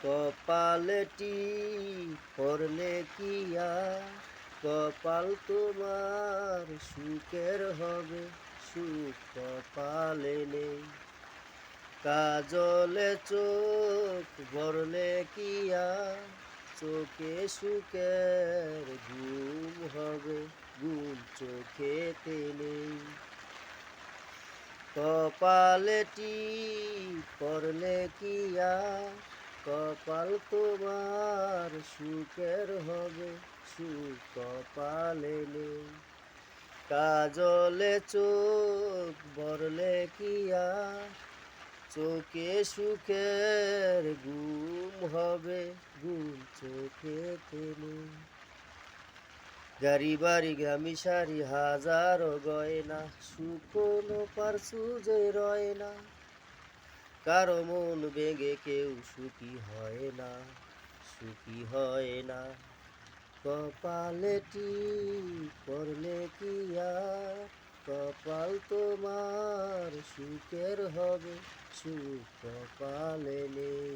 কপালে টিপ পড়লে কি আর কপাল তোমার সুখের হবে, সুখ কপালে নেই। কাজলে চোখ ভরলে কি আর চোখে সুখের ঘুম হবে, ঘুম চোখেতে নেই। কপালে টিপ পড়লে কি আর কপাল তোমার সুখের হবে, সুখ কপালে নেই। কাজলে চোখ ভরলে কি আর চোখে সুখের ঘুম হবে, ঘুম চোখেতে নেই। গাড়ি বাড়ি গামি সারি হাজারো গয়না, শুকনো পারছু যে রয় না। কারো মন ভেঙে কেউ সুখী হয় না, সুখী হয় না। কপালে টিপ পড়লে কি আর কপাল তোমার সুখের হবে, সুখ কপালে নেই।